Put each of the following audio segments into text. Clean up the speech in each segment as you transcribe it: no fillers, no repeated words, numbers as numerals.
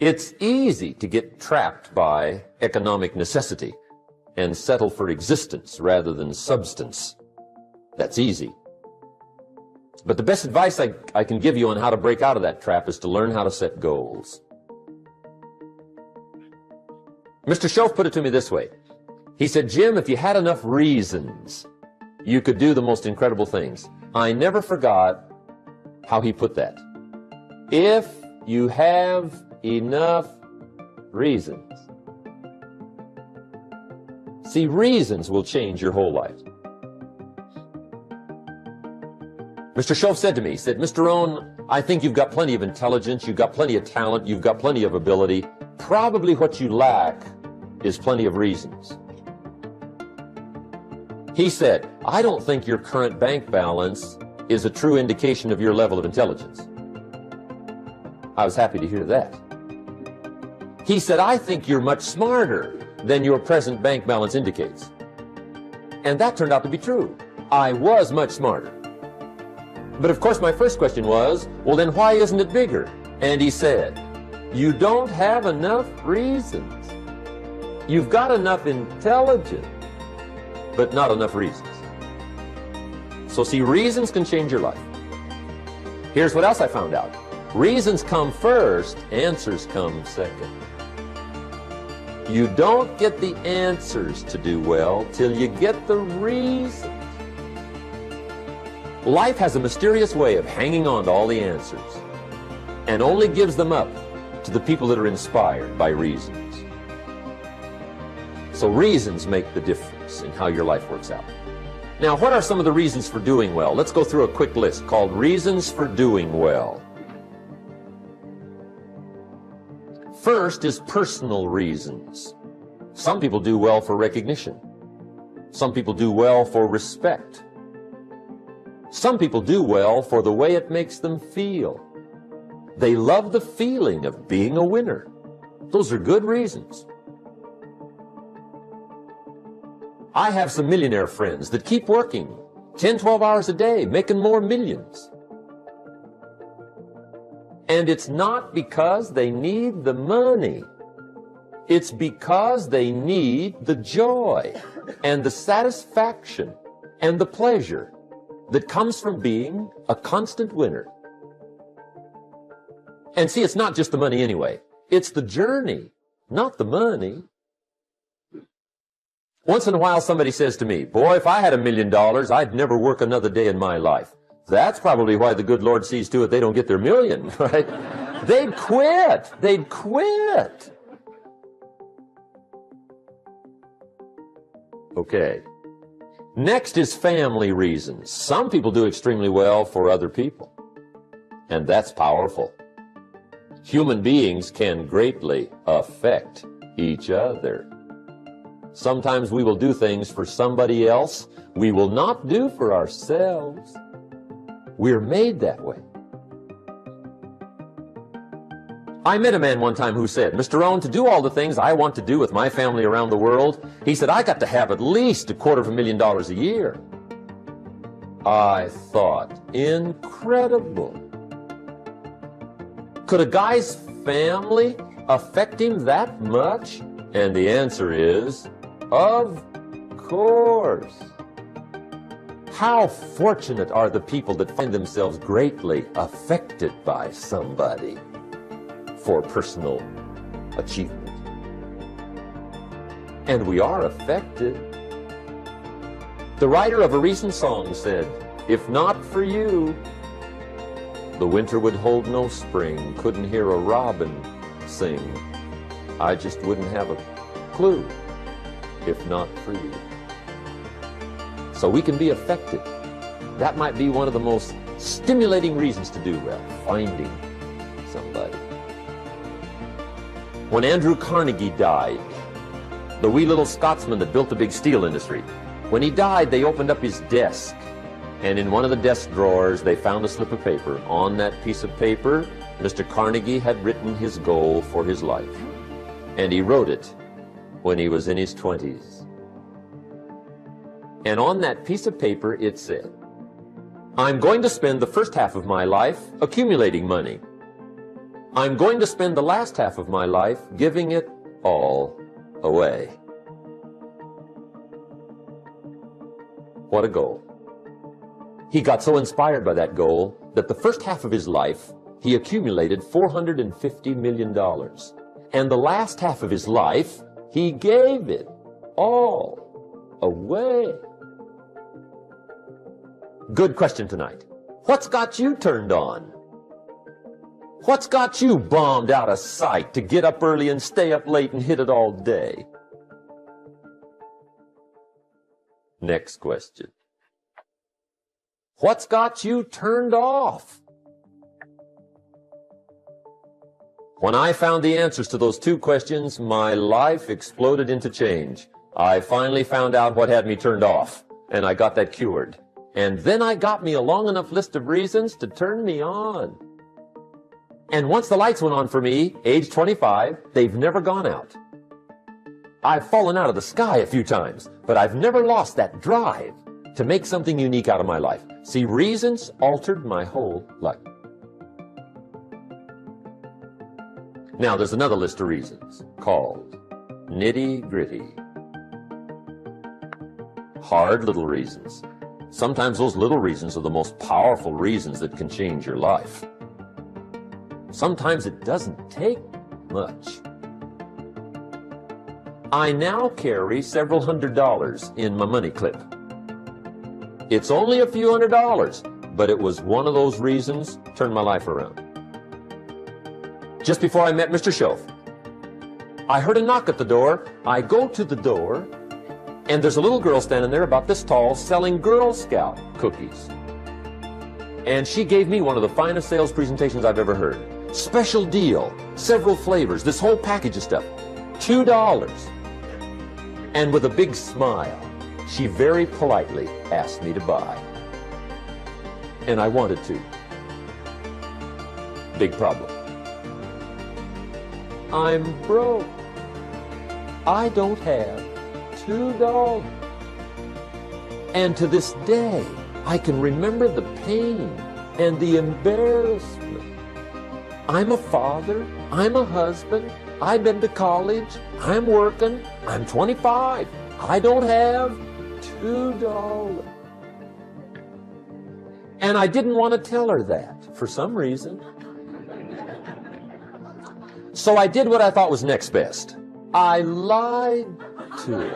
It's easy to get trapped by economic necessity and settle for existence rather than substance. That's easy. But the best advice I can give you on how to break out of that trap is to learn how to set goals. Mr. Shoaff put it to me this way. He said, Jim, if you had enough reasons, you could do the most incredible things. I never forgot how he put that. If you have enough reasons. See, reasons will change your whole life. Mr. Shoaff said to me, he said, Mr. Rohn, I think you've got plenty of intelligence, you've got plenty of talent, you've got plenty of ability. Probably what you lack is plenty of reasons. He said, I don't think your current bank balance is a true indication of your level of intelligence. I was happy to hear that. He said, I think you're much smarter than your present bank balance indicates. And that turned out to be true. I was much smarter. But of course my first question was, well then why isn't it bigger? And he said, you don't have enough reasons. You've got enough intelligence, but not enough reasons. So see, reasons can change your life. Here's what else I found out. Reasons come first, answers come second. You don't get the answers to do well till you get the reasons. Life has a mysterious way of hanging on to all the answers and only gives them up to the people that are inspired by reasons. So reasons make the difference in how your life works out. Now, what are some of the reasons for doing well? Let's go through a quick list called Reasons for Doing Well. First is personal reasons. Some people do well for recognition. Some people do well for respect. Some people do well for the way it makes them feel. They love the feeling of being a winner. Those are good reasons. I have some millionaire friends that keep working 10, 12 hours a day, making more millions. And it's not because they need the money. It's because they need the joy and the satisfaction and the pleasure that comes from being a constant winner. And see, it's not just the money anyway. It's the journey, not the money. Once in a while somebody says to me, boy, if I had $1 million, I'd never work another day in my life. That's probably why the good Lord sees to it they don't get their million, right? They'd quit. They'd quit. Okay. Next is family reasons. Some people do extremely well for other people, and that's powerful. Human beings can greatly affect each other. Sometimes we will do things for somebody else we will not do for ourselves. We're made that way. I met a man one time who said, Mr. Rohn, to do all the things I want to do with my family around the world, he said, I got to have at least $250,000 a year. I thought, incredible. Could a guy's family affect him that much? And the answer is, of course. How fortunate are the people that find themselves greatly affected by somebody for personal achievement. And we are affected. The writer of a recent song said, if not for you, the winter would hold no spring, couldn't hear a robin sing. I just wouldn't have a clue if not for you. So we can be affected. That might be one of the most stimulating reasons to do well, finding somebody. When Andrew Carnegie died, the wee little Scotsman that built the big steel industry, when he died, they opened up his desk, and in one of the desk drawers, they found a slip of paper. On that piece of paper, Mr. Carnegie had written his goal for his life, and he wrote it when he was in his 20s. And on that piece of paper, it said, I'm going to spend the first half of my life accumulating money. I'm going to spend the last half of my life giving it all away. What a goal. He got so inspired by that goal that the first half of his life, he accumulated $450 million. And the last half of his life, he gave it all away. Good question tonight. What's got you turned on? What's got you bombed out of sight to get up early and stay up late and hit it all day? Next question. What's got you turned off? When I found the answers to those two questions, my life exploded into change. I finally found out what had me turned off, and I got that cured. And then I got me a long enough list of reasons to turn me on. And once the lights went on for me, age 25, they've never gone out. I've fallen out of the sky a few times, but I've never lost that drive to make something unique out of my life. See, reasons altered my whole life. Now, there's another list of reasons called nitty-gritty. Hard little reasons. Sometimes those little reasons are the most powerful reasons that can change your life. Sometimes it doesn't take much. I now carry several $100s in my money clip. It's only a few $100s, but it was one of those reasons turned my life around. Just before I met Mr. Schoaf, I heard a knock at the door. I go to the door, and there's a little girl standing there about this tall selling Girl Scout cookies. And she gave me one of the finest sales presentations I've ever heard. Special deal, several flavors, this whole package of stuff, $2. And with a big smile, she very politely asked me to buy. And I wanted to. Big problem. I'm broke. I don't have $2. And to this day, I can remember the pain and the embarrassment. I'm a father, I'm a husband, I've been to college, I'm working, I'm 25, I don't have $2. And I didn't want to tell her that for some reason. So I did what I thought was next best. I lied to her.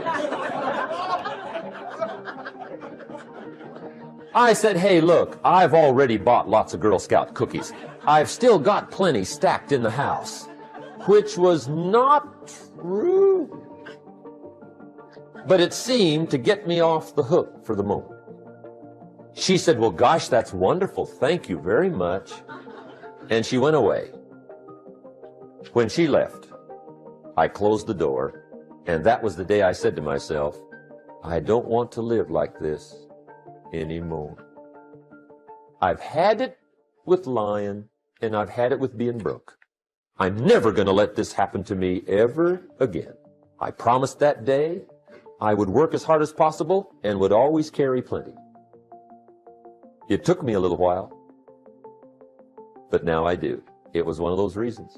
I said, hey, look, I've already bought lots of Girl Scout cookies. I've still got plenty stacked in the house, which was not true. But it seemed to get me off the hook for the moment. She said, well, gosh, that's wonderful. Thank you very much. And she went away. When she left, I closed the door, and that was the day I said to myself, I don't want to live like this anymore. I've had it with lying, and I've had it with being broke. I'm never going to let this happen to me ever again. I promised that day I would work as hard as possible and would always carry plenty. It took me a little while, but now I do. It was one of those reasons.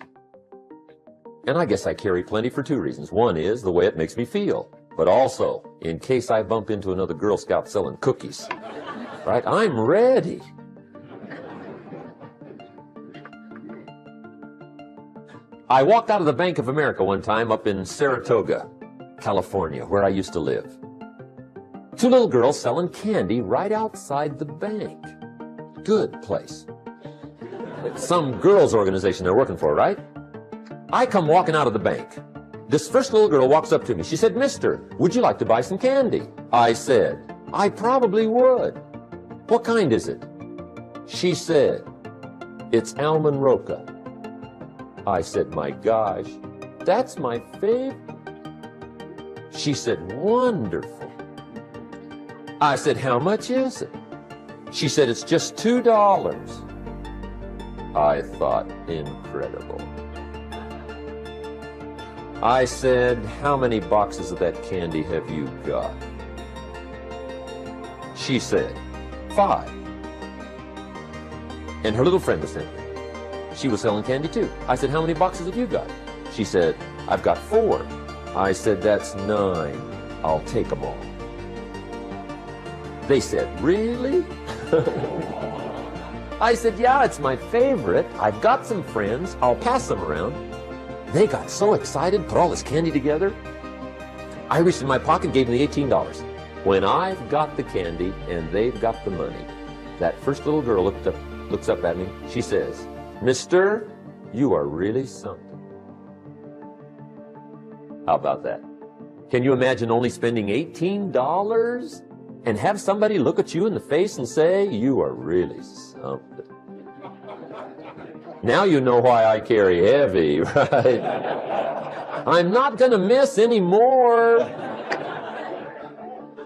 And I guess I carry plenty for two reasons. One is the way it makes me feel, but also in case I bump into another Girl Scout selling cookies. Right? I'm ready. I walked out of the Bank of America one time up in Saratoga, California, where I used to live. Two little girls selling candy right outside the bank. Good place. Some girls' organization they're working for, right? I come walking out of the bank. This first little girl walks up to me. She said, Mister, would you like to buy some candy? I said, I probably would. What kind is it? She said, it's almond roca. I said, my gosh, that's my favorite. She said, wonderful. I said, how much is it? She said, it's just $2. I thought, incredible. I said, how many boxes of that candy have you got? She said, 5. And her little friend was in there. She was selling candy too. I said, how many boxes have you got? She said, I've got 4. I said, that's 9. I'll take them all. They said, really? I said, yeah, it's my favorite. I've got some friends. I'll pass them around. They got so excited, put all this candy together. I reached in my pocket, gave them the $18. When I've got the candy and they've got the money, that first little girl looks up at me. She says, Mister, you are really something. How about that? Can you imagine only spending $18 and have somebody look at you in the face and say, you are really something? Now you know why I carry heavy, right? I'm not going to miss anymore.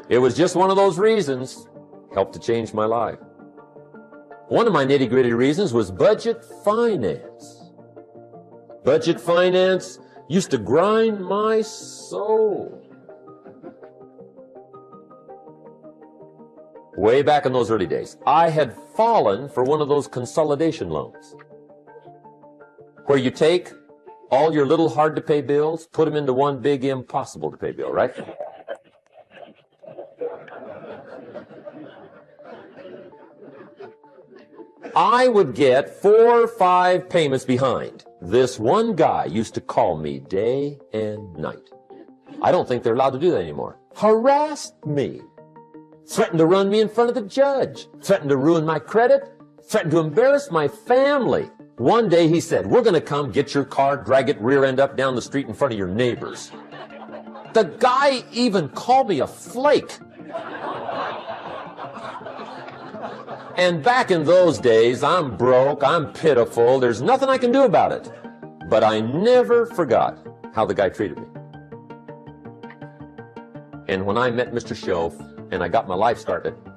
It was just one of those reasons. Helped to change my life. One of my nitty-gritty reasons was budget finance. Budget finance used to grind my soul. Way back in those early days, I had fallen for one of those consolidation loans, where you take all your little hard-to-pay bills, put them into one big impossible-to-pay bill, right? I would get 4 or 5 payments behind. This one guy used to call me day and night. I don't think they're allowed to do that anymore. Harassed me. Threatened to run me in front of the judge. Threatened to ruin my credit. Threatened to embarrass my family. One day he said, we're going to come get your car, drag it rear end up down the street in front of your neighbors. The guy even called me a flake. And back in those days, I'm broke, I'm pitiful, there's nothing I can do about it. But I never forgot how the guy treated me. And when I met Mr. Schoaf, and I got my life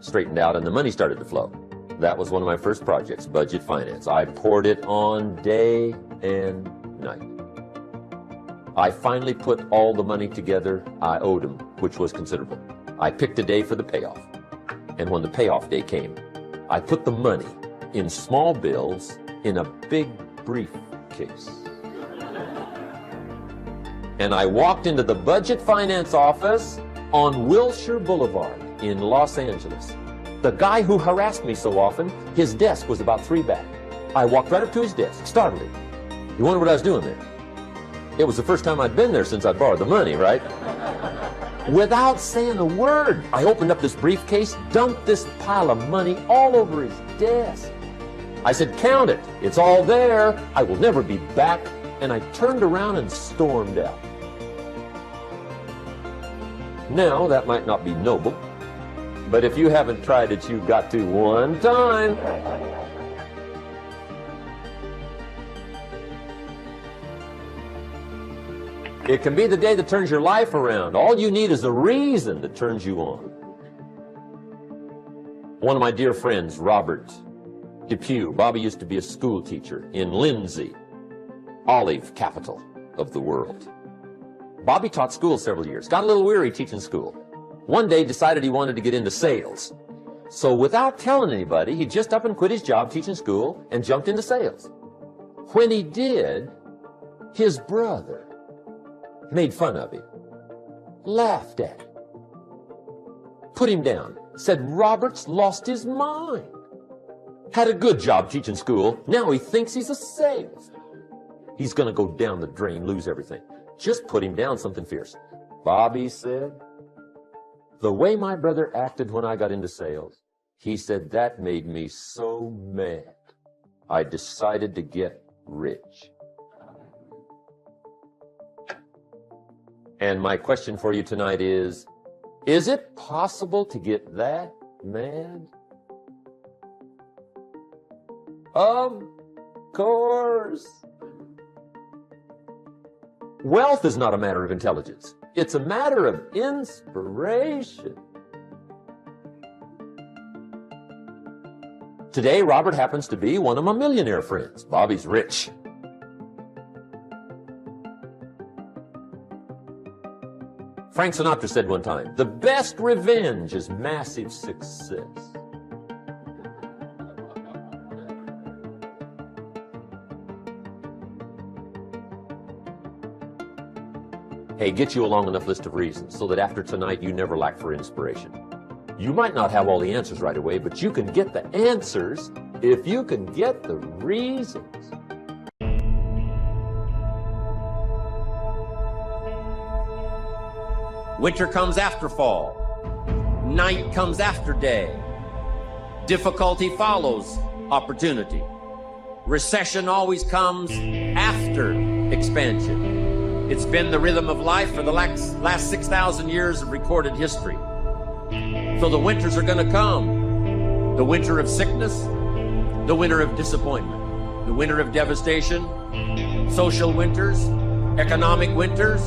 straightened out, and the money started to flow, that was one of my first projects, budget finance. I poured it on day and night. I finally put all the money together I owed him, which was considerable. I picked a day for the payoff. And when the payoff day came, I put the money in small bills in a big briefcase. And I walked into the budget finance office on Wilshire Boulevard in Los Angeles. The guy who harassed me so often, his desk was about 3 back. I walked right up to his desk, startled him. You wonder what I was doing there? It was the first time I'd been there since I borrowed the money, right? Without saying a word, I opened up this briefcase, dumped this pile of money all over his desk. I said, count it. It's all there. I will never be back. And I turned around and stormed out. Now, that might not be noble, but if you haven't tried it, you've got to one time. It can be the day that turns your life around. All you need is a reason that turns you on. One of my dear friends, Robert Depew, Bobby used to be a school teacher in Lindsay, olive capital of the world. Bobby taught school several years, got a little weary teaching school. One day decided he wanted to get into sales. So without telling anybody, he just up and quit his job teaching school and jumped into sales. When he did, his brother made fun of him, laughed at him, put him down, said Robert's lost his mind. Had a good job teaching school, now he thinks he's a salesman. He's going to go down the drain, lose everything. Just put him down something fierce. Bobby said, the way my brother acted when I got into sales, he said that made me so mad. I decided to get rich. And my question for you tonight is it possible to get that mad? Of course. Wealth is not a matter of intelligence. It's a matter of inspiration. Today, Robert happens to be one of my millionaire friends. Bobby's rich. Frank Sinatra said one time, the best revenge is massive success. Hey, get you a long enough list of reasons so that after tonight you never lack for inspiration. You might not have all the answers right away, but you can get the answers if you can get the reasons. Winter comes after fall. Night comes after day. Difficulty follows opportunity. Recession always comes after expansion. It's been the rhythm of life for the last 6,000 years of recorded history. So the winters are going to come. The winter of sickness, the winter of disappointment, the winter of devastation, social winters, economic winters,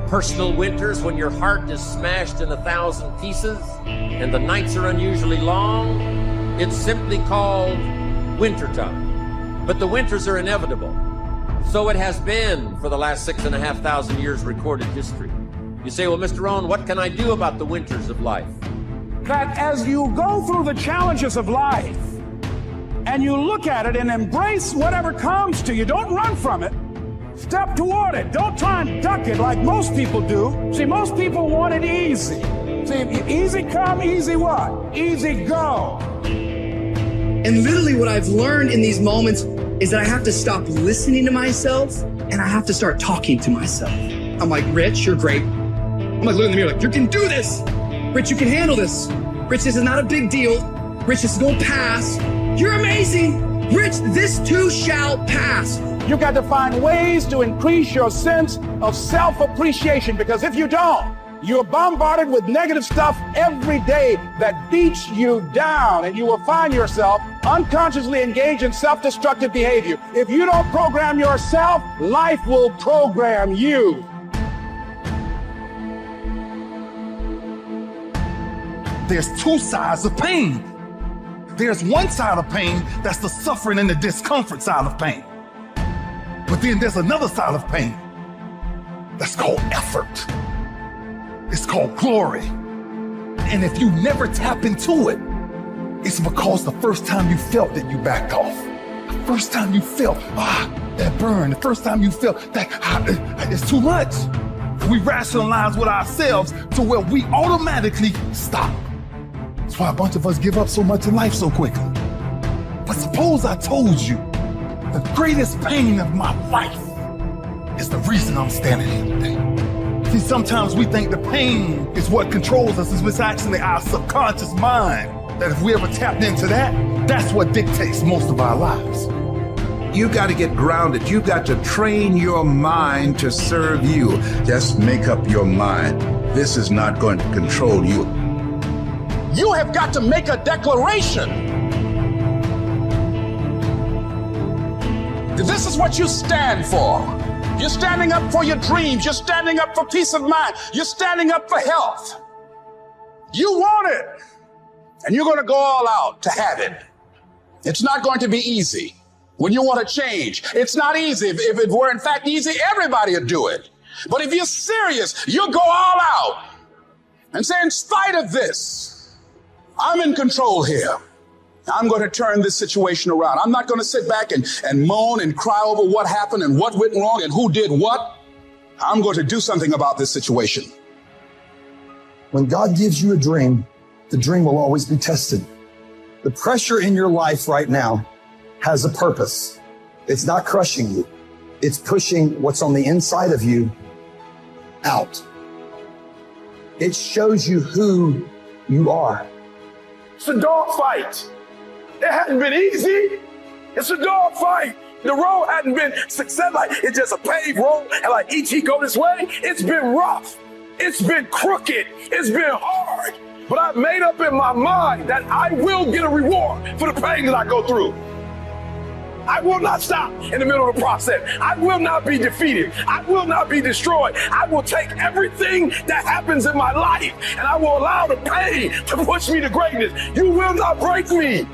personal winters when your heart is smashed in 1,000 pieces and the nights are unusually long. It's simply called wintertime. But the winters are inevitable. So it has been for the last 6,500 years recorded history. You say, well, Mr. Rohn, what can I do about the winters of life? That as you go through the challenges of life and you look at it and embrace whatever comes to you, don't run from it. Step toward it. Don't try and duck it like most people do. See, most people want it easy. See, easy come, easy what? Easy go. And literally what I've learned in these moments is that I have to stop listening to myself and I have to start talking to myself. I'm like, Rich, you're great. I'm like, looking in the mirror like, you can do this. Rich, you can handle this. Rich, this is not a big deal. Rich, this is gonna pass. You're amazing. Rich, this too shall pass. You got to find ways to increase your sense of self-appreciation, because if you don't, you're bombarded with negative stuff every day that beats you down, and you will find yourself unconsciously engaged in self-destructive behavior. If you don't program yourself, life will program you. There's two sides of pain. There's one side of pain that's the suffering and the discomfort side of pain. But then there's another side of pain that's called effort. It's called glory. And if you never tap into it, it's because the first time you felt it, you backed off. The first time you felt, that burn. The first time you felt that it's too much. We rationalize with ourselves to where we automatically stop. That's why a bunch of us give up so much in life so quickly. But suppose I told you the greatest pain of my life is the reason I'm standing here today. See, sometimes we think the pain is what controls us. It's actually our subconscious mind. That if we ever tapped into that, that's what dictates most of our lives. You got to get grounded. You got to train your mind to serve you. Just make up your mind. This is not going to control you. You have got to make a declaration. This is what you stand for. You're standing up for your dreams. You're standing up for peace of mind. You're standing up for health. You want it, and you're going to go all out to have it. It's not going to be easy. When you want to change, it's not easy. If it were in fact easy, everybody would do it. But if you're serious, you'll go all out and say, in spite of this, I'm in control here. I'm going to turn this situation around. I'm not going to sit back and moan and cry over what happened and what went wrong and who did what. I'm going to do something about this situation. When God gives you a dream, the dream will always be tested. The pressure in your life right now has a purpose. It's not crushing you. It's pushing what's on the inside of you out. It shows you who you are. It's a dog fight. It hadn't been easy. It's a dog fight. The road hadn't been success, like it's just a paved road and like each he go this way. It's been rough. It's been crooked. It's been hard. But I made up in my mind that I will get a reward for the pain that I go through. I will not stop in the middle of the process. I will not be defeated. I will not be destroyed. I will take everything that happens in my life and I will allow the pain to push me to greatness. You will not break me.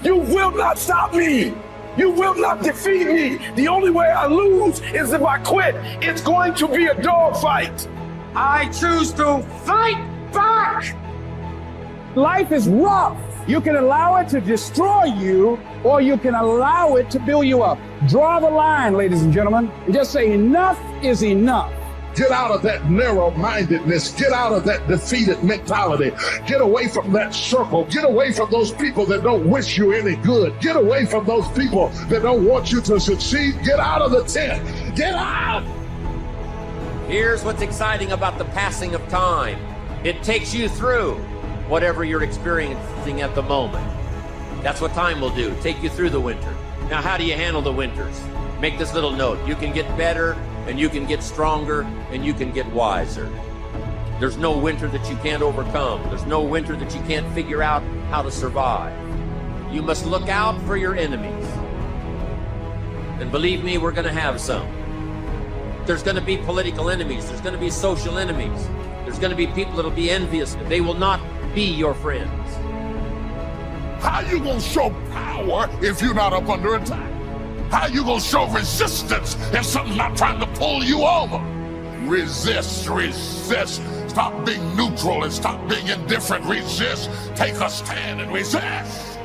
You will not stop me. You will not defeat me. The only way I lose is if I quit. It's going to be a dog fight. I choose to fight back. Life is rough. You can allow it to destroy you, or you can allow it to build you up. Draw the line, ladies and gentlemen, and just say enough is enough. Get out of that narrow-mindedness. Get out of that defeated mentality. Get away from that circle. Get away from those people that don't wish you any good. Get away from those people that don't want you to succeed. Get out of the tent. Get out. Here's what's exciting about the passing of time. It takes you through whatever you're experiencing at the moment. That's what time will do, take you through the winter. Now, how do you handle the winters? Make this little note. You can get better, and you can get stronger, and you can get wiser. There's no winter that you can't overcome. There's no winter that you can't figure out how to survive. You must look out for your enemies. And believe me, we're going to have some. There's going to be political enemies. There's going to be social enemies. There's going to be people that'll be envious. They will not be your friends. How you gonna show power if you're not up under attack? How you gonna show resistance if something's not trying to pull you over? Resist, resist. Stop being neutral and stop being indifferent. Resist. Take a stand and resist.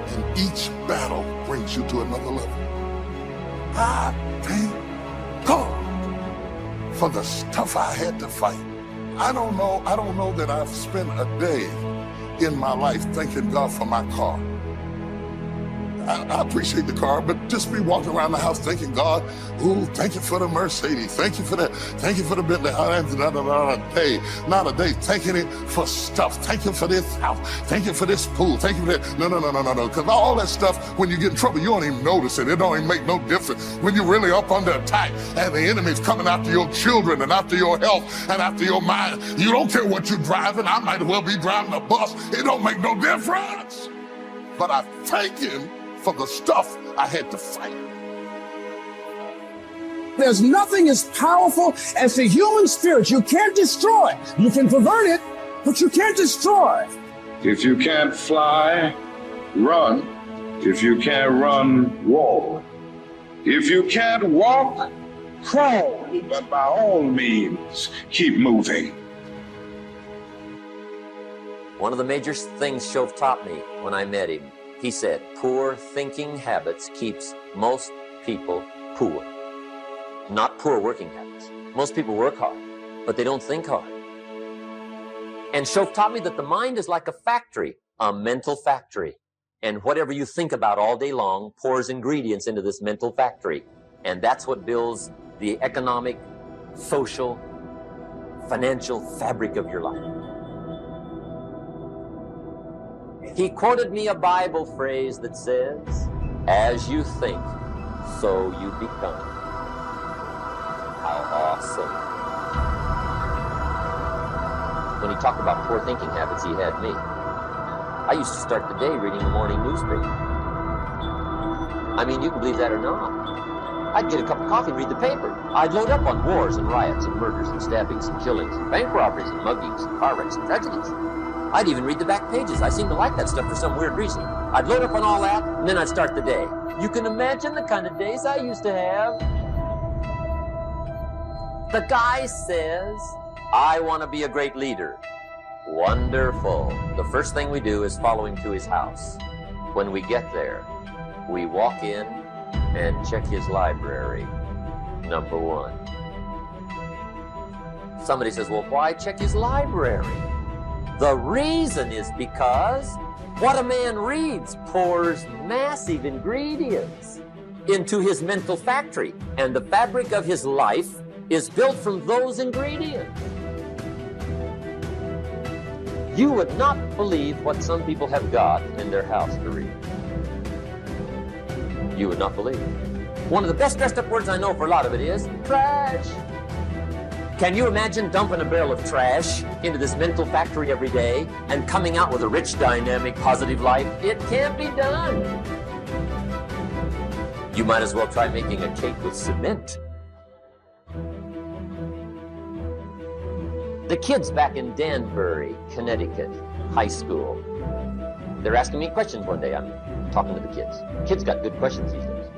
And each battle brings you to another level. I thank God for the stuff I had to fight. I don't know that I've spent a day in my life thanking God for my car. I appreciate the car, but just be walking around the house thanking God, ooh, thank you for the Mercedes, thank you for that, thank you for the Bentley, not a day, thanking it for stuff, thank you for this house, thank you for this pool, thank you for that, no, because all that stuff, when you get in trouble, you don't even notice it, it don't even make no difference. When you're really up under attack, and the enemy's coming after your children, and after your health, and after your mind, you don't care what you're driving, I might as well be driving a bus, it don't make no difference. But I thank Him for the stuff I had to fight. There's nothing as powerful as the human spirit. You can't destroy it. You can pervert it, but you can't destroy it. If you can't fly, run. If you can't run, walk. If you can't walk, crawl. But by all means, keep moving. One of the major things Shove taught me when I met him, he said, poor thinking habits keeps most people poor. Not poor working habits. Most people work hard, but they don't think hard. And Shove taught me that the mind is like a factory, a mental factory. And whatever you think about all day long pours ingredients into this mental factory. And that's what builds the economic, social, financial fabric of your life. He quoted me a Bible phrase that says, as you think, so you become. How awesome. When he talked about poor thinking habits, he had me. I used to start the day reading the morning newspaper. I mean, you can believe that or not. I'd get a cup of coffee and read the paper. I'd load up on wars and riots and murders and stabbings and killings and bank robberies and muggings and car wrecks and tragedies. I'd even read the back pages. I seem to like that stuff for some weird reason. I'd load up on all that, and then I'd start the day. You can imagine the kind of days I used to have. The guy says, I want to be a great leader. Wonderful. The first thing we do is follow him to his house. When we get there, we walk in and check his library, number one. Somebody says, well, why check his library? The reason is because what a man reads pours massive ingredients into his mental factory, and the fabric of his life is built from those ingredients. You would not believe what some people have got in their house to read. You would not believe. One of the best dressed up words I know for a lot of it is trash. Can you imagine dumping a barrel of trash into this mental factory every day and coming out with a rich, dynamic, positive life? It can't be done. You might as well try making a cake with cement. The kids back in Danbury, Connecticut, high school, they're asking me questions one day. I'm talking to the kids. Kids got good questions these days.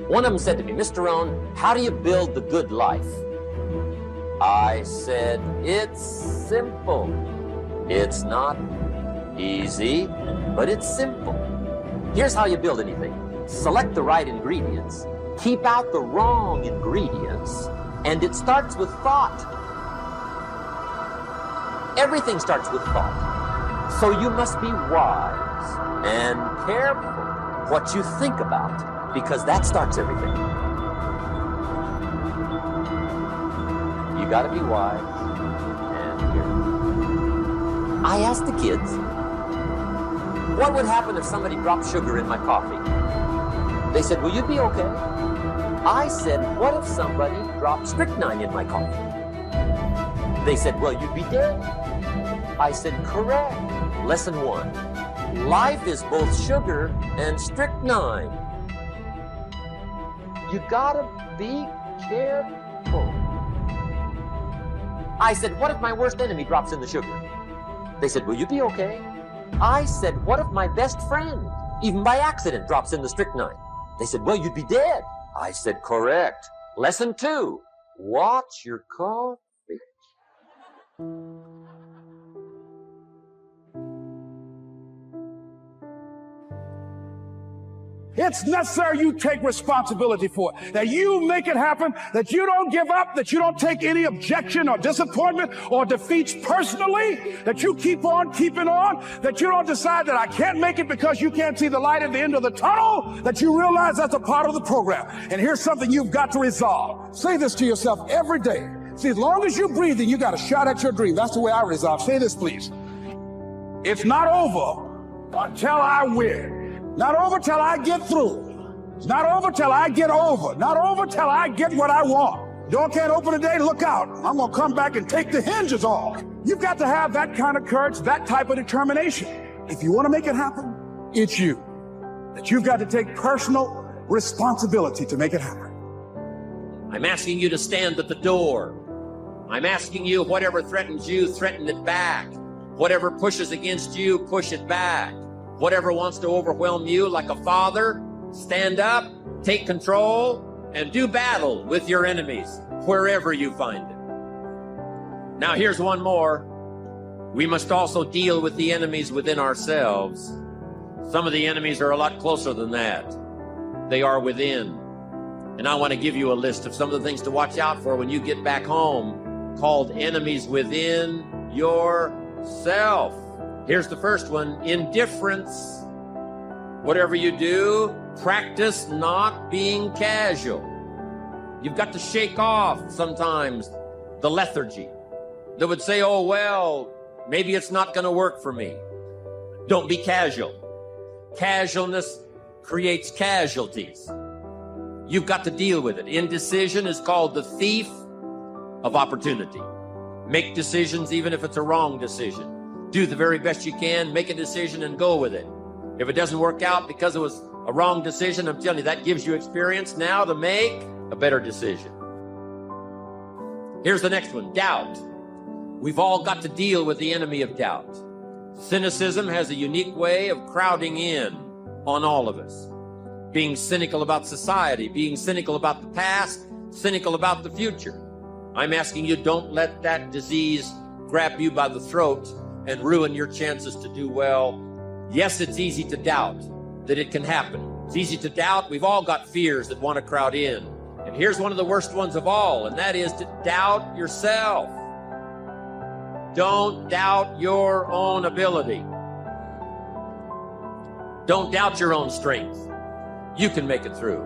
One of them said to me, Mr. Rohn, how do you build the good life? I said, it's simple. It's not easy, but it's simple. Here's how you build anything. Select the right ingredients, Keep out the wrong ingredients, and it starts with thought. Everything starts with thought. So you must be wise and careful what you think about, because that starts everything. You got to be wise and careful. I asked the kids, what would happen if somebody dropped sugar in my coffee? They said, will you be okay? I said, what if somebody dropped strychnine in my coffee? They said, well, you'd be dead. I said, correct. Lesson 1. Life is both sugar and strychnine. You gotta be careful. I said, what if my worst enemy drops in the sugar? They said, will you be okay? I said, what if my best friend, even by accident, drops in the strychnine? They said, well, you'd be dead. I said, correct. Lesson 2, watch your coffee. It's necessary you take responsibility for it, that you make it happen, that you don't give up, that you don't take any objection or disappointment or defeats personally, that you keep on keeping on, that you don't decide that I can't make it because you can't see the light at the end of the tunnel, that you realize that's a part of the program. And here's something you've got to resolve. Say this to yourself every day. See, as long as you're breathing, you got a shot at your dream. That's the way I resolve. Say this, please. It's not over until I win. Not over till I get through. It's not over till I get over. Not over till I get what I want. Door can't open today, look out. I'm gonna come back and take the hinges off. You've got to have that kind of courage, that type of determination. If you want to make it happen, it's you. That you've got to take personal responsibility to make it happen. I'm asking you to stand at the door. I'm asking you, whatever threatens you, threaten it back. Whatever pushes against you, push it back. Whatever wants to overwhelm you like a father, stand up, take control, and do battle with your enemies wherever you find them. Now here's one more. We must also deal with the enemies within ourselves. Some of the enemies are a lot closer than that. They are within. And I want to give you a list of some of the things to watch out for when you get back home, called enemies within yourself. Here's the first one, indifference. Whatever you do, practice not being casual. You've got to shake off sometimes the lethargy that would say, oh, well, maybe it's not going to work for me. Don't be casual. Casualness creates casualties. You've got to deal with it. Indecision is called the thief of opportunity. Make decisions even if it's a wrong decision. Do the very best you can, make a decision and go with it. If it doesn't work out because it was a wrong decision, I'm telling you, that gives you experience now to make a better decision. Here's the next one, doubt. We've all got to deal with the enemy of doubt. Cynicism has a unique way of crowding in on all of us. Being cynical about society, being cynical about the past, cynical about the future. I'm asking you, don't let that disease grab you by the throat and ruin your chances to do well. Yes, it's easy to doubt that it can happen. It's easy to doubt. We've all got fears that want to crowd in. And here's one of the worst ones of all, and that is to doubt yourself. Don't doubt your own ability. Don't doubt your own strength. You can make it through.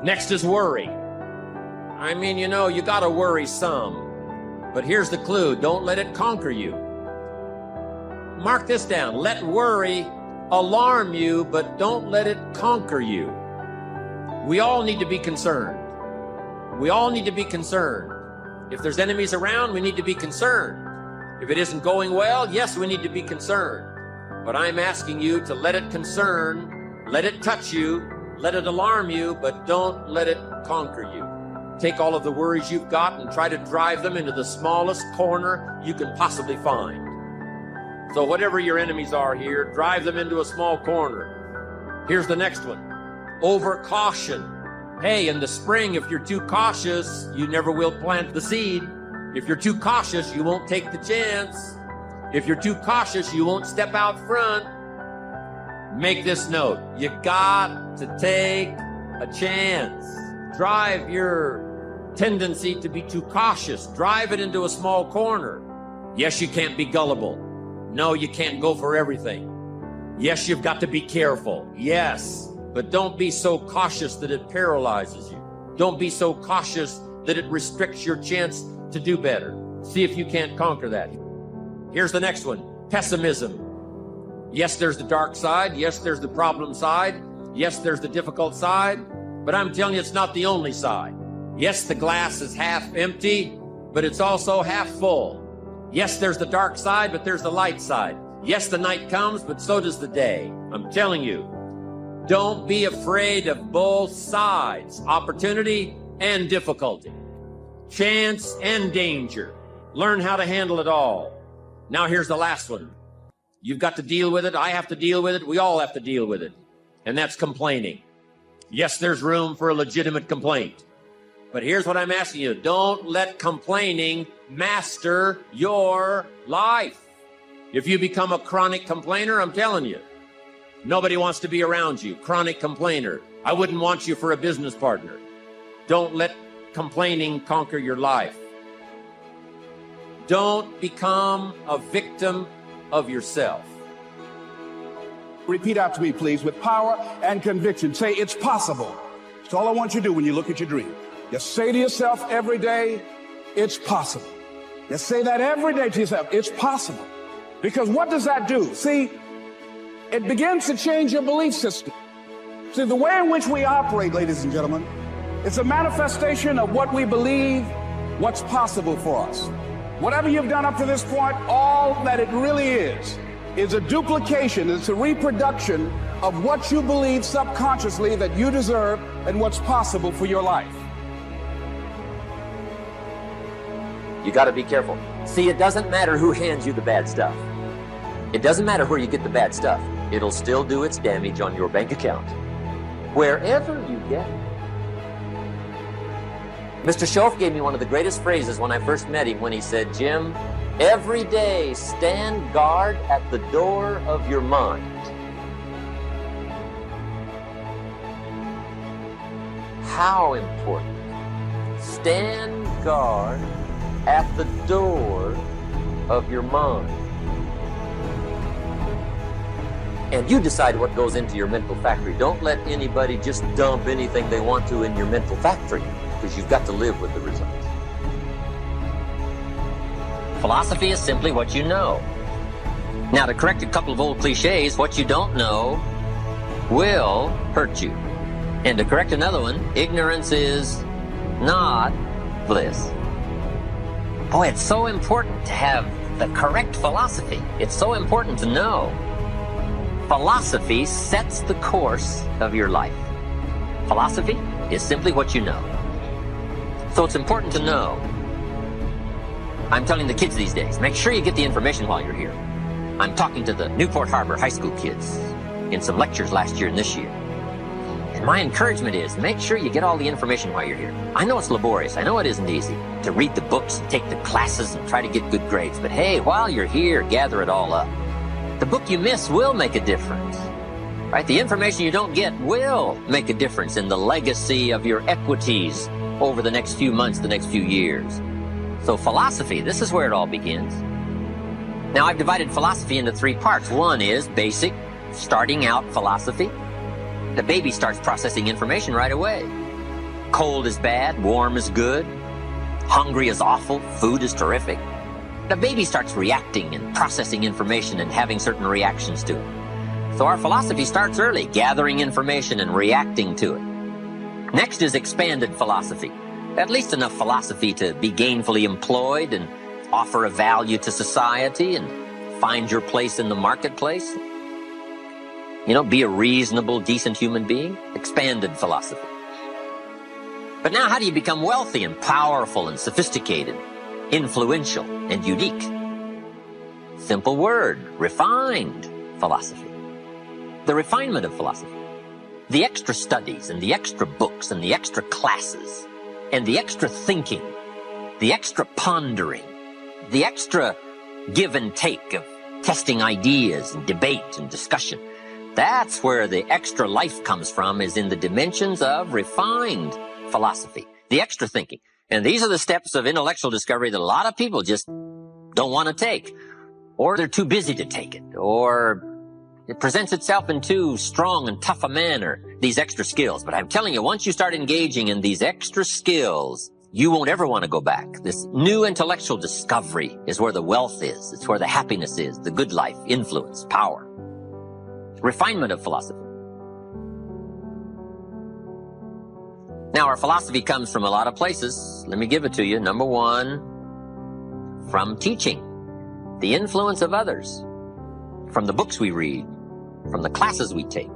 Next is worry. I mean, you know, you got to worry some. But here's the clue, don't let it conquer you. Mark this down, let worry alarm you, but don't let it conquer you. We all need to be concerned. We all need to be concerned. If there's enemies around, we need to be concerned. If it isn't going well, yes, we need to be concerned. But I'm asking you to let it concern, let it touch you, let it alarm you, but don't let it conquer you. Take all of the worries you've got and try to drive them into the smallest corner you can possibly find. So whatever your enemies are here, drive them into a small corner. Here's the next one. Over-caution. Hey, in the spring, if you're too cautious, you never will plant the seed. If you're too cautious, you won't take the chance. If you're too cautious, you won't step out front. Make this note. You got to take a chance. Drive your tendency to be too cautious. Drive it into a small corner. Yes, you can't be gullible. No, you can't go for everything. Yes, you've got to be careful. Yes, but don't be so cautious that it paralyzes you. Don't be so cautious that it restricts your chance to do better. See if you can't conquer that. Here's the next one. Pessimism. Yes, there's the dark side. Yes, there's the problem side. Yes, there's the difficult side. But I'm telling you, it's not the only side. Yes, the glass is half empty, but it's also half full. Yes, there's the dark side, but there's the light side. Yes, the night comes, but so does the day. I'm telling you, don't be afraid of both sides, opportunity and difficulty, chance and danger. Learn how to handle it all. Now here's the last one. You've got to deal with it. I have to deal with it. We all have to deal with it. And that's complaining. Yes, there's room for a legitimate complaint. But here's what I'm asking you. Don't let complaining master your life. If you become a chronic complainer, I'm telling you, nobody wants to be around you. Chronic complainer. I wouldn't want you for a business partner. Don't let complaining conquer your life. Don't become a victim of yourself. Repeat after me, please, with power and conviction. Say, it's possible. That's all I want you to do when you look at your dream. Just say to yourself every day, it's possible. Just say that every day to yourself, it's possible. Because what does that do? See, it begins to change your belief system. See, the way in which we operate, ladies and gentlemen, it's a manifestation of what we believe, what's possible for us. Whatever you've done up to this point, all that it really is a duplication, it's a reproduction of what you believe subconsciously that you deserve and what's possible for your life. You got to be careful. See, it doesn't matter who hands you the bad stuff. It doesn't matter where you get the bad stuff. It'll still do its damage on your bank account, wherever you get it. Mr. Schoaf gave me one of the greatest phrases when I first met him when he said, Jim, every day stand guard at the door of your mind. How important. Stand guard at the door of your mind. And you decide what goes into your mental factory. Don't let anybody just dump anything they want to in your mental factory, because you've got to live with the results. Philosophy is simply what you know. Now, to correct a couple of old cliches, what you don't know will hurt you. And to correct another one, ignorance is not bliss. Boy, it's so important to have the correct philosophy. It's so important to know. Philosophy sets the course of your life. Philosophy is simply what you know. So it's important to know. I'm telling the kids these days, make sure you get the information while you're here. I'm talking to the Newport Harbor high school kids in some lectures last year and this year. And my encouragement is, make sure you get all the information while you're here. I know it's laborious. I know it isn't easy to read the books and take the classes and try to get good grades. But hey, while you're here, gather it all up. The book you miss will make a difference, right? The information you don't get will make a difference in the legacy of your equities over the next few months, the next few years. So philosophy, this is where it all begins. Now, I've divided philosophy into three parts. One is basic, starting out philosophy. The baby starts processing information right away. Cold is bad, warm is good, hungry is awful, food is terrific. The baby starts reacting and processing information and having certain reactions to it. So our philosophy starts early, gathering information and reacting to it. Next is expanded philosophy. At least enough philosophy to be gainfully employed and offer a value to society and find your place in the marketplace. You know, be a reasonable, decent human being. Expanded philosophy. But now how do you become wealthy and powerful and sophisticated, influential and unique? Simple word, refined philosophy. The refinement of philosophy. The extra studies and the extra books and the extra classes and the extra thinking, the extra pondering, the extra give and take of testing ideas and debate and discussion. That's where the extra life comes from, is in the dimensions of refined philosophy, the extra thinking. And these are the steps of intellectual discovery that a lot of people just don't want to take, or they're too busy to take it, or it presents itself in too strong and tough a manner, these extra skills. But I'm telling you, once you start engaging in these extra skills, you won't ever want to go back. This new intellectual discovery is where the wealth is. It's where the happiness is, the good life, influence, power, refinement of philosophy. Now, our philosophy comes from a lot of places. Let me give it to you. Number one, from teaching, the influence of others, from the books we read, from the classes we take.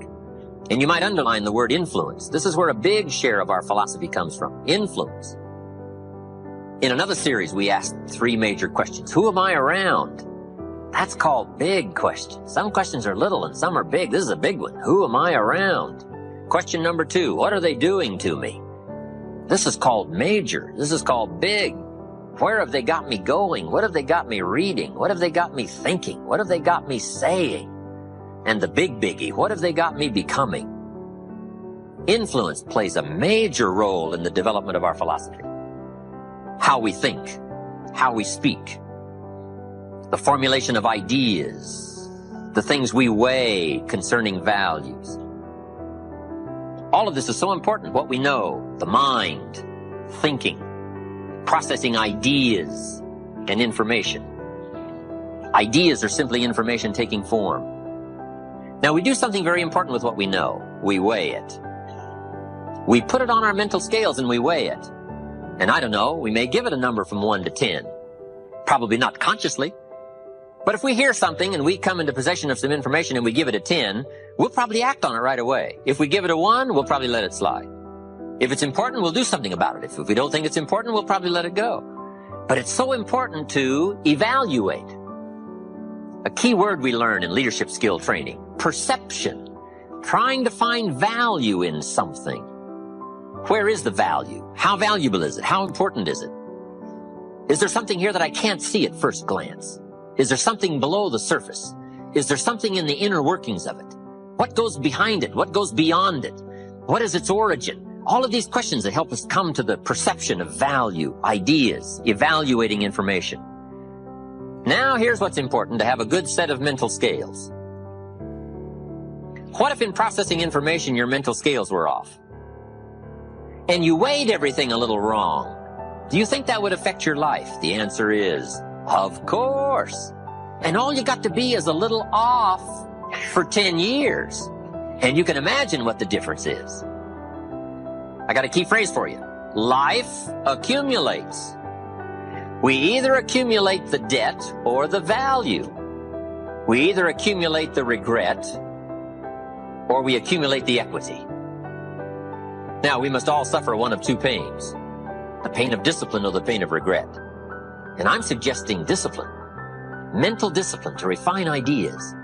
And you might underline the word influence. This is where a big share of our philosophy comes from. Influence. In another series, we asked 3 major questions. Who am I around? That's called big questions. Some questions are little and some are big. This is a big one. Who am I around? Question number 2, what are they doing to me? This is called major. This is called big. Where have they got me going? What have they got me reading? What have they got me thinking? What have they got me saying? And the big biggie, what have they got me becoming? Influence plays a major role in the development of our philosophy. How we think, how we speak, the formulation of ideas, the things we weigh concerning values. All of this is so important. What we know, the mind, thinking, processing ideas and information. Ideas are simply information taking form. Now, we do something very important with what we know. We weigh it. We put it on our mental scales and we weigh it. And I don't know, we may give it a number from 1 to 10. Probably not consciously. But if we hear something and we come into possession of some information and we give it a 10, we'll probably act on it right away. If we give it a 1, we'll probably let it slide. If it's important, we'll do something about it. If we don't think it's important, we'll probably let it go. But it's so important to evaluate. A key word we learn in leadership skill training, perception. Trying to find value in something. Where is the value? How valuable is it? How important is it? Is there something here that I can't see at first glance? Is there something below the surface? Is there something in the inner workings of it? What goes behind it? What goes beyond it? What is its origin? All of these questions that help us come to the perception of value, ideas, evaluating information. Now, here's what's important, to have a good set of mental scales. What if in processing information your mental scales were off? And you weighed everything a little wrong? Do you think that would affect your life? The answer is, of course. And all you got to be is a little off for 10 years. And you can imagine what the difference is. I got a key phrase for you. Life accumulates. We either accumulate the debt or the value. We either accumulate the regret or we accumulate the equity. Now, we must all suffer one of 2 pains. The pain of discipline or the pain of regret. And I'm suggesting discipline. Mental discipline to refine ideas.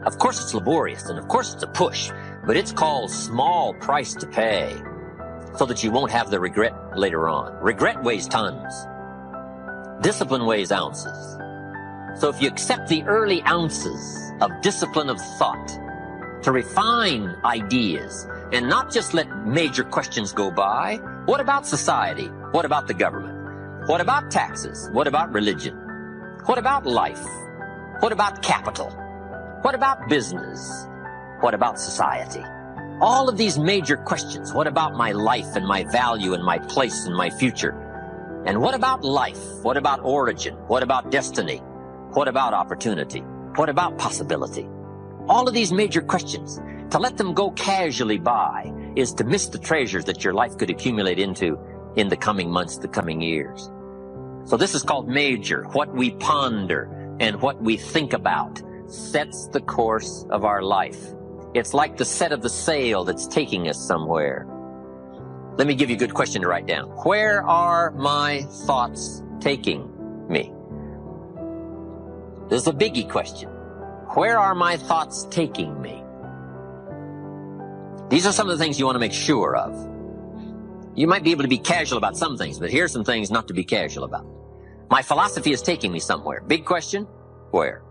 Of course it's laborious and of course it's a push, but it's called small price to pay so that you won't have the regret later on. Regret weighs tons. Discipline weighs ounces. So if you accept the early ounces of discipline of thought to refine ideas and not just let major questions go by, what about society? What about the government? What about taxes? What about religion? What about life? What about capital? What about business? What about society? All of these major questions. What about my life and my value and my place and my future? And what about life? What about origin? What about destiny? What about opportunity? What about possibility? All of these major questions, to let them go casually by is to miss the treasures that your life could accumulate into in the coming months, the coming years. So this is called major. What we ponder and what we think about sets the course of our life. It's like the set of the sail that's taking us somewhere. Let me give you a good question to write down. Where are my thoughts taking me? This is a biggie question. Where are my thoughts taking me? These are some of the things you want to make sure of. You might be able to be casual about some things, but here's some things not to be casual about. My philosophy is taking me somewhere. Big question, where?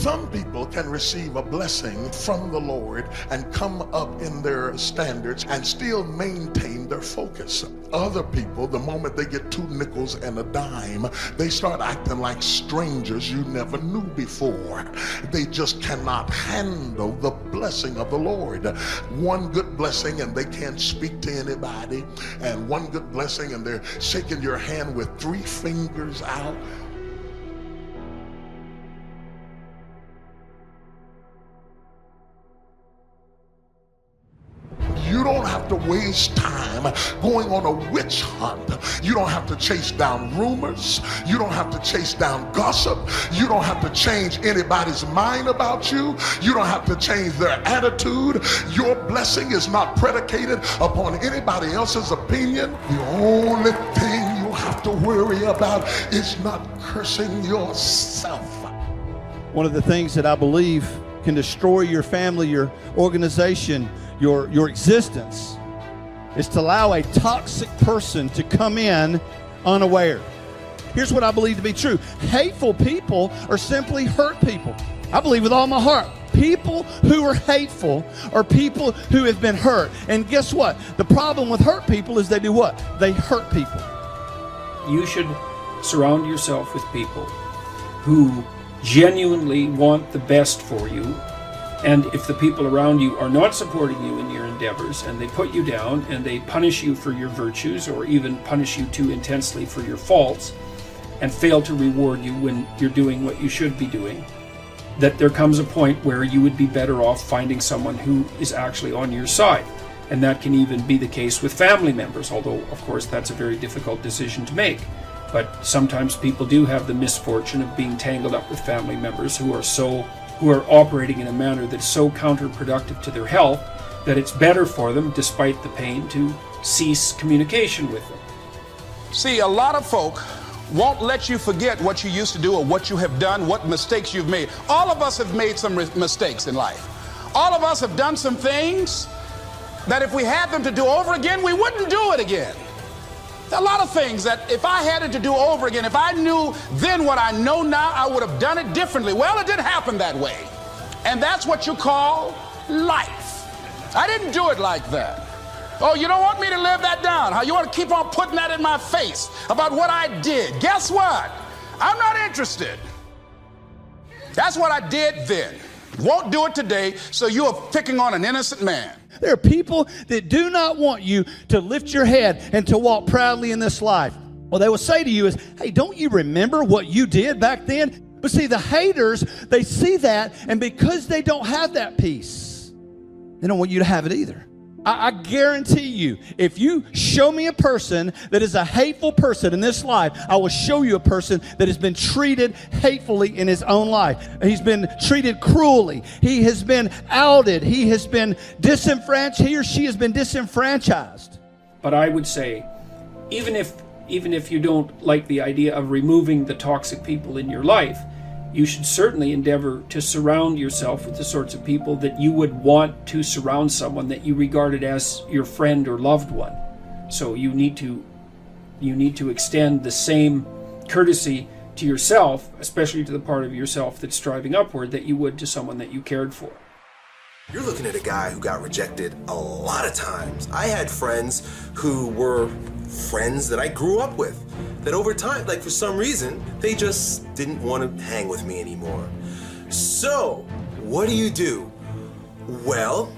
Some people can receive a blessing from the Lord and come up in their standards and still maintain their focus. Other people, the moment they get 2 nickels and a dime, they start acting like strangers you never knew before. They just cannot handle the blessing of the Lord. One good blessing and they can't speak to anybody, and one good blessing and they're shaking your hand with 3 fingers out. You don't have to waste time going on a witch hunt. You don't have to chase down rumors. You don't have to chase down gossip. You don't have to change anybody's mind about you. You don't have to change their attitude. Your blessing is not predicated upon anybody else's opinion. The only thing you have to worry about is not cursing yourself. One of the things that I believe can destroy your family, your organization, your existence, is to allow a toxic person to come in unaware. Here's what I believe to be true. Hateful people are simply hurt people. I believe with all my heart. People who are hateful are people who have been hurt. And guess what? The problem with hurt people is they do what? They hurt people. You should surround yourself with people who genuinely want the best for you. And if the people around you are not supporting you in your endeavors, and they put you down and they punish you for your virtues, or even punish you too intensely for your faults, and fail to reward you when you're doing what you should be doing, that there comes a point where you would be better off finding someone who is actually on your side. And that can even be the case with family members, although of course that's a very difficult decision to make. But sometimes people do have the misfortune of being tangled up with family members who are operating in a manner that's so counterproductive to their health that it's better for them, despite the pain, to cease communication with them. See, a lot of folk won't let you forget what you used to do or what you have done, what mistakes you've made. All of us have made some mistakes in life. All of us have done some things that if we had them to do over again, we wouldn't do it again. There are a lot of things that if I had it to do over again, if I knew then what I know now, I would have done it differently. Well, it didn't happen that way. And that's what you call life. I didn't do it like that. Oh, you don't want me to live that down, huh? You want to keep on putting that in my face about what I did. Guess what? I'm not interested. That's what I did then. Won't do it today, so you are picking on an innocent man. There are people that do not want you to lift your head and to walk proudly in this life. Well, they will say to you is, hey, don't you remember what you did back then? But see, the haters, they see that, and because they don't have that peace, they don't want you to have it either. I guarantee you, if you show me a person that is a hateful person in this life, I will show you a person that has been treated hatefully in his own life. He's been treated cruelly. He has been outed. He has been disenfranchised. He or she has been disenfranchised. But I would say, even if you don't like the idea of removing the toxic people in your life, you should certainly endeavor to surround yourself with the sorts of people that you would want to surround someone that you regarded as your friend or loved one. So you need to extend the same courtesy to yourself, especially to the part of yourself that's striving upward, that you would to someone that you cared for. You're looking at a guy who got rejected a lot of times. I had friends who were friends that I grew up with, that over time, like for some reason, they just didn't want to hang with me anymore. So, what do? Well,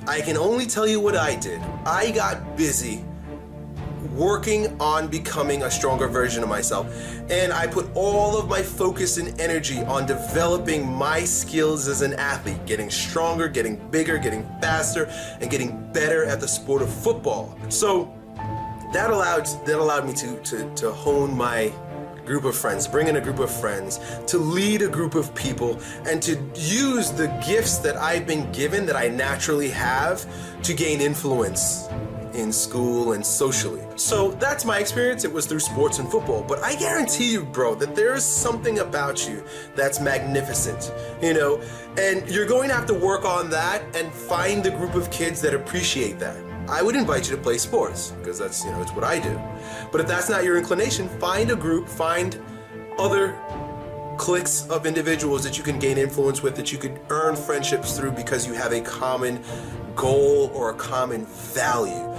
I can only tell you what I did. I got busy working on becoming a stronger version of myself, and I put all of my focus and energy on developing my skills as an athlete, getting stronger, getting bigger, getting faster, and getting better at the sport of football. So that allowed me to hone my group of friends, bring in a group of friends, to lead a group of people, and to use the gifts that I've been given, that I naturally have, to gain influence in school and socially. So that's my experience. It was through sports and football. But I guarantee you, bro, that there is something about you that's magnificent, and you're going to have to work on that and find a group of kids that appreciate that. I would invite you to play sports, because that's, it's what I do. But if that's not your inclination, find a group, find other cliques of individuals that you can gain influence with, that you could earn friendships through because you have a common goal or a common value.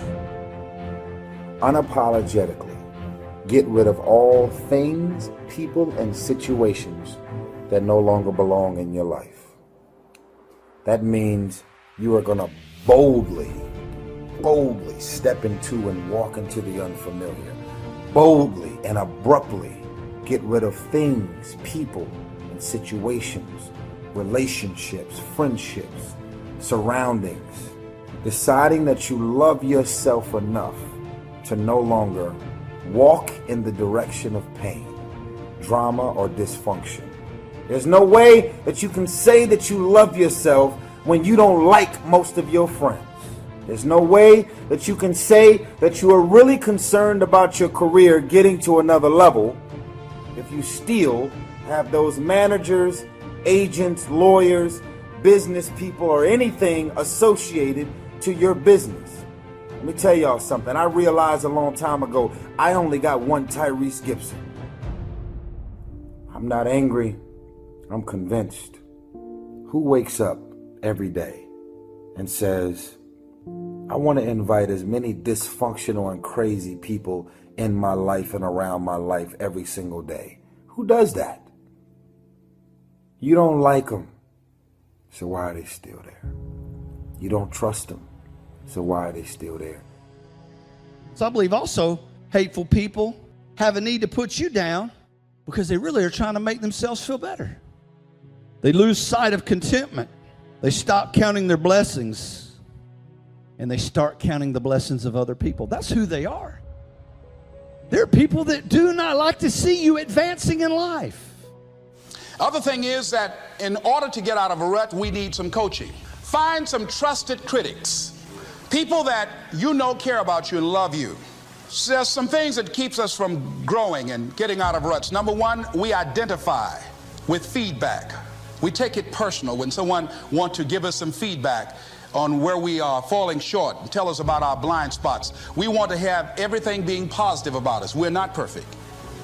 Unapologetically get rid of all things, people, and situations that no longer belong in your life. That means you are going to boldly step into and walk into the unfamiliar. Boldly and abruptly get rid of things, people, and situations, relationships, friendships, surroundings. Deciding that you love yourself enough to no longer walk in the direction of pain, drama, or dysfunction. There's no way that you can say that you love yourself when you don't like most of your friends. There's no way that you can say that you are really concerned about your career getting to another level if you still have those managers, agents, lawyers, business people, or anything associated to your business. Let me tell y'all something. I realized a long time ago, I only got one Tyrese Gibson. I'm not angry. I'm convinced. Who wakes up every day and says, I want to invite as many dysfunctional and crazy people in my life and around my life every single day? Who does that? You don't like them, so why are they still there? You don't trust them, so why are they still there? So I believe also hateful people have a need to put you down because they really are trying to make themselves feel better. They lose sight of contentment. They stop counting their blessings and they start counting the blessings of other people. That's who they are. There are people that do not like to see you advancing in life. Other thing is that in order to get out of a rut, we need some coaching. Find some trusted critics, people that you know care about you and love you. So there's some things that keeps us from growing and getting out of ruts. Number one, we identify with feedback. We take it personal when someone wants to give us some feedback on where we are falling short and tell us about our blind spots. We want to have everything being positive about us. We're not perfect.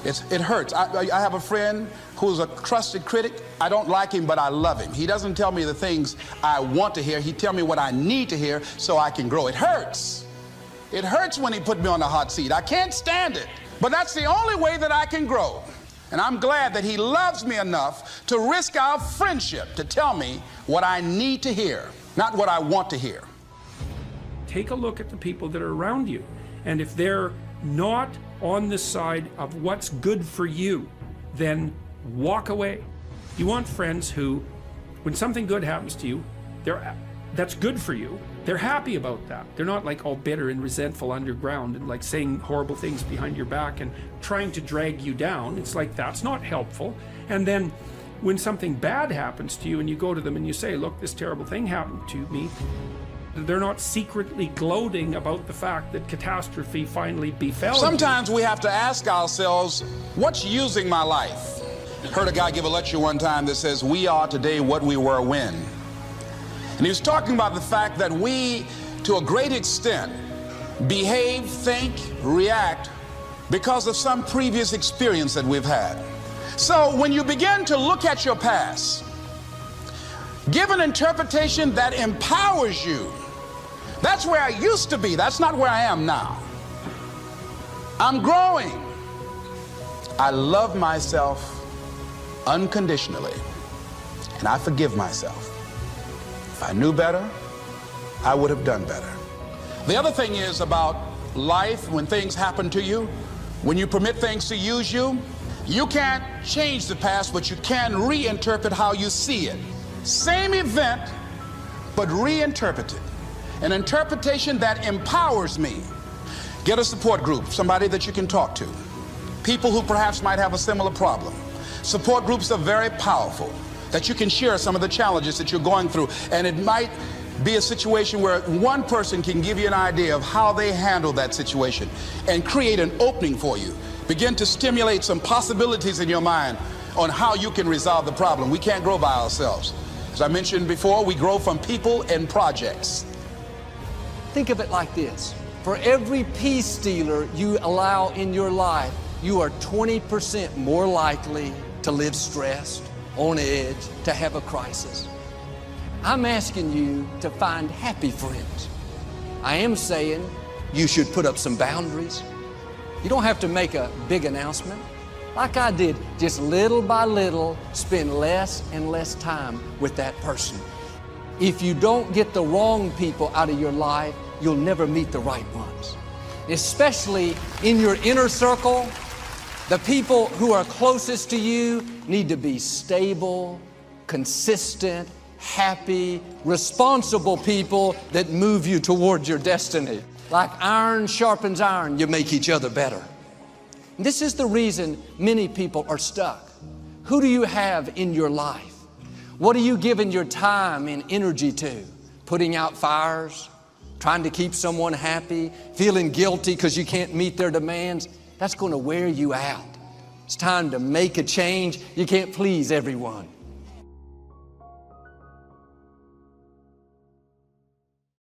It hurts. I have a friend who's a trusted critic. I don't like him, but I love him. He doesn't tell me the things I want to hear. He tells me what I need to hear so I can grow. It hurts. It hurts when he put me on the hot seat. I can't stand it. But that's the only way that I can grow. And I'm glad that he loves me enough to risk our friendship to tell me what I need to hear, not what I want to hear. Take a look at the people that are around you. And if they're not on the side of what's good for you, then walk away. You want friends who, when something good happens to you, that's good for you. They're happy about that. They're not like all bitter and resentful underground and like saying horrible things behind your back and trying to drag you down. It's like that's not helpful. And then when something bad happens to you and you go to them and you say, look, this terrible thing happened to me, they're not secretly gloating about the fact that catastrophe finally befell you. Sometimes we have to ask ourselves, what's using my life? Heard a guy give a lecture one time that says, we are today what we were when. And he was talking about the fact that we, to a great extent, behave, think, react because of some previous experience that we've had. So when you begin to look at your past, give an interpretation that empowers you. That's where I used to be. That's not where I am now. I'm growing. I love myself unconditionally, and I forgive myself. If I knew better, I would have done better. The other thing is about life, when things happen to you, when you permit things to use you, you can't change the past, but you can reinterpret how you see it. Same event, but reinterpreted. An interpretation that empowers me. Get a support group, somebody that you can talk to. People who perhaps might have a similar problem. Support groups are very powerful, that you can share some of the challenges that you're going through. And it might be a situation where one person can give you an idea of how they handle that situation and create an opening for you. Begin to stimulate some possibilities in your mind on how you can resolve the problem. We can't grow by ourselves. As I mentioned before, we grow from people and projects. Think of it like this. For every peace stealer you allow in your life, you are 20% more likely to live stressed, on edge, to have a crisis. I'm asking you to find happy friends. I am saying you should put up some boundaries. You don't have to make a big announcement. Like I did, just little by little, spend less and less time with that person. If you don't get the wrong people out of your life, you'll never meet the right ones. Especially in your inner circle, the people who are closest to you need to be stable, consistent, happy, responsible people that move you towards your destiny. Like iron sharpens iron, you make each other better. This is the reason many people are stuck. Who do you have in your life? What are you giving your time and energy to? Putting out fires? Trying to keep someone happy? Feeling guilty because you can't meet their demands? That's going to wear you out. It's time to make a change. You can't please everyone.